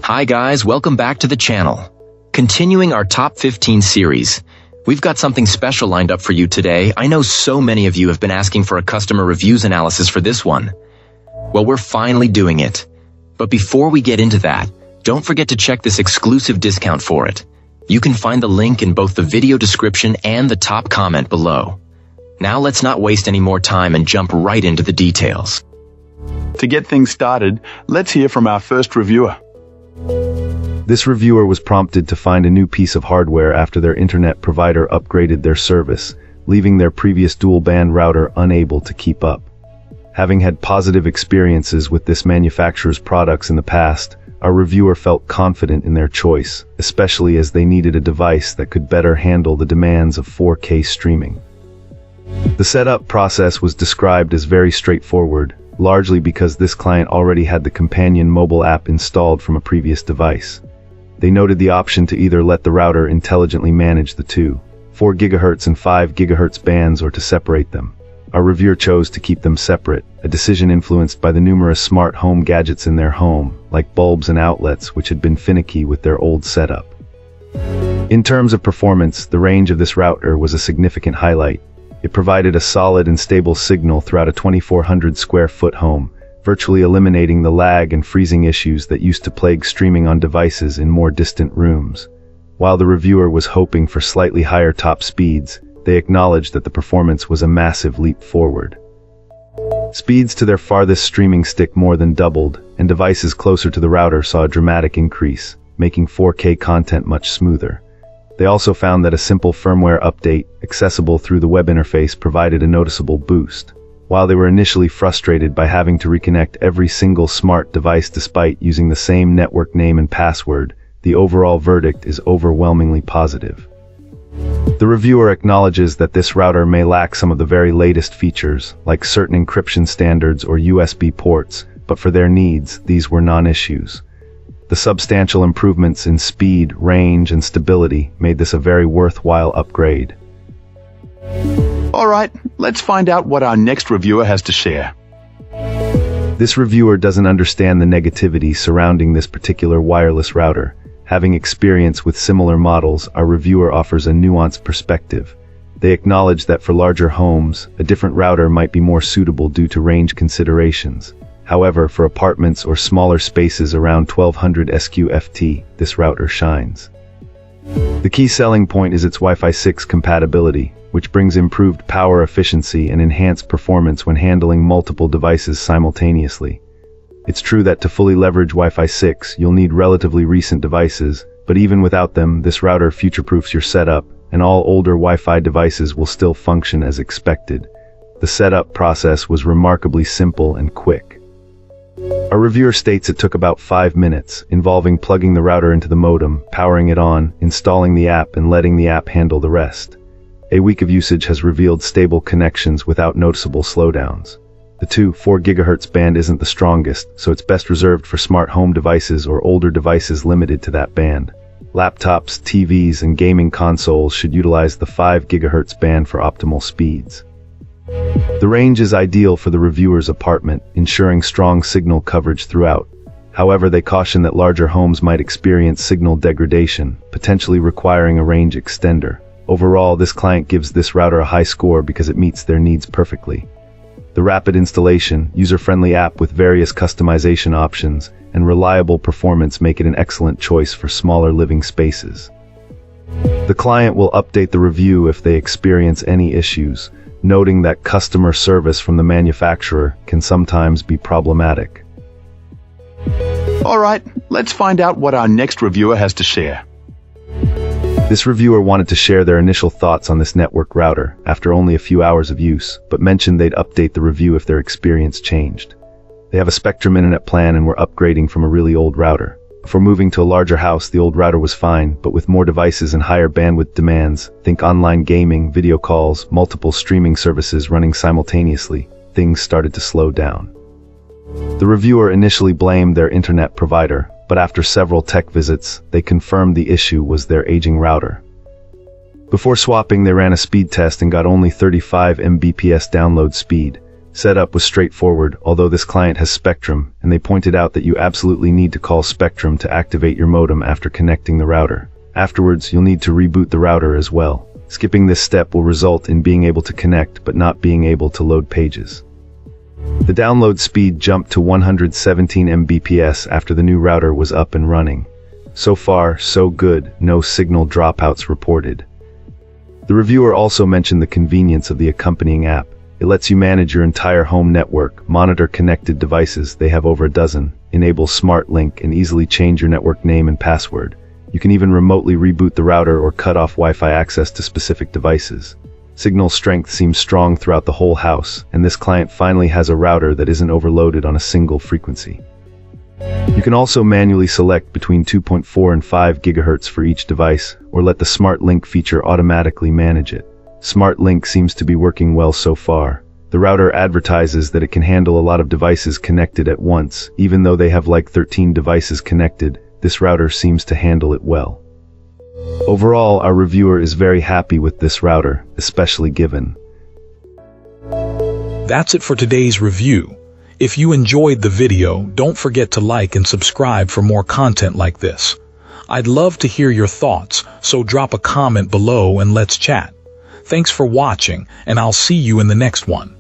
Hi guys, welcome back to the channel. Continuing our top 15 series, we've got something special lined up for you today. I know so many of you have been asking for a customer reviews analysis for this one. Well, we're finally doing it. But before we get into that, don't forget to check this exclusive discount for it. You can find the link in both the video description and the top comment below. Now let's not waste any more time and jump right into the details. To get things started, let's hear from our first reviewer. This reviewer was prompted to find a new piece of hardware after their internet provider upgraded their service, leaving their previous dual-band router unable to keep up. Having had positive experiences with this manufacturer's products in the past, our reviewer felt confident in their choice, especially as they needed a device that could better handle the demands of 4K streaming. The setup process was described as very straightforward, largely because this client already had the companion mobile app installed from a previous device. They noted the option to either let the router intelligently manage the two 4 GHz and 5 GHz bands or to separate them. Our reviewer chose to keep them separate, a decision influenced by the numerous smart home gadgets in their home, like bulbs and outlets, which had been finicky with their old setup. In terms of performance, the range of this router was a significant highlight. It provided a solid and stable signal throughout a 2,400 square foot home, virtually eliminating the lag and freezing issues that used to plague streaming on devices in more distant rooms. While the reviewer was hoping for slightly higher top speeds, they acknowledged that the performance was a massive leap forward. Speeds to their farthest streaming stick more than doubled, and devices closer to the router saw a dramatic increase, making 4K content much smoother. They also found that a simple firmware update, accessible through the web interface, provided a noticeable boost. While they were initially frustrated by having to reconnect every single smart device despite using the same network name and password, the overall verdict is overwhelmingly positive. The reviewer acknowledges that this router may lack some of the very latest features, like certain encryption standards or USB ports, but for their needs, these were non-issues. The substantial improvements in speed, range, and stability made this a very worthwhile upgrade. Alright, let's find out what our next reviewer has to share. This reviewer doesn't understand the negativity surrounding this particular wireless router. Having experience with similar models, our reviewer offers a nuanced perspective. They acknowledge that for larger homes, a different router might be more suitable due to range considerations. However, for apartments or smaller spaces around 1200 SQ-FT, this router shines. The key selling point is its Wi-Fi 6 compatibility, which brings improved power efficiency and enhanced performance when handling multiple devices simultaneously. It's true that to fully leverage Wi-Fi 6, you'll need relatively recent devices, but even without them, this router future-proofs your setup, and all older Wi-Fi devices will still function as expected. The setup process was remarkably simple and quick. Our reviewer states it took about 5 minutes, involving plugging the router into the modem, powering it on, installing the app, and letting the app handle the rest. A week of usage has revealed stable connections without noticeable slowdowns. The 4 GHz band isn't the strongest, so it's best reserved for smart home devices or older devices limited to that band. Laptops, TVs, and gaming consoles should utilize the 5 GHz band for optimal speeds. The range is ideal for the reviewer's apartment, ensuring strong signal coverage throughout. However, they caution that larger homes might experience signal degradation, potentially requiring a range extender. Overall, this client gives this router a high score because it meets their needs perfectly. The rapid installation, user-friendly app with various customization options, and reliable performance make it an excellent choice for smaller living spaces. The client will update the review if they experience any issues, noting that customer service from the manufacturer can sometimes be problematic. Alright, let's find out what our next reviewer has to share. This reviewer wanted to share their initial thoughts on this network router after only a few hours of use, but mentioned they'd update the review if their experience changed. They have a Spectrum internet plan and were upgrading from a really old router. Before moving to a larger house, the old router was fine, but with more devices and higher bandwidth demands, think online gaming, video calls, multiple streaming services running simultaneously, things started to slow down. The reviewer initially blamed their internet provider, but after several tech visits, they confirmed the issue was their aging router. Before swapping, they ran a speed test and got only 35 Mbps download speed. Setup was straightforward, although this client has Spectrum, and they pointed out that you absolutely need to call Spectrum to activate your modem after connecting the router. Afterwards, you'll need to reboot the router as well. Skipping this step will result in being able to connect but not being able to load pages. The download speed jumped to 117 Mbps after the new router was up and running. So far, so good, no signal dropouts reported. The reviewer also mentioned the convenience of the accompanying app. It lets you manage your entire home network, monitor connected devices, they have over a dozen, enable Smart Link, and easily change your network name and password. You can even remotely reboot the router or cut off Wi-Fi access to specific devices. Signal strength seems strong throughout the whole house, and this client finally has a router that isn't overloaded on a single frequency. You can also manually select between 2.4 and 5 GHz for each device, or let the Smart Link feature automatically manage it. Smart Link seems to be working well so far. The router advertises that it can handle a lot of devices connected at once. Even though they have like 13 devices connected, this router seems to handle it well. Overall, our reviewer is very happy with this router, especially given. That's it for today's review. If you enjoyed the video, don't forget to like and subscribe for more content like this. I'd love to hear your thoughts, so drop a comment below and let's chat. Thanks for watching, and I'll see you in the next one.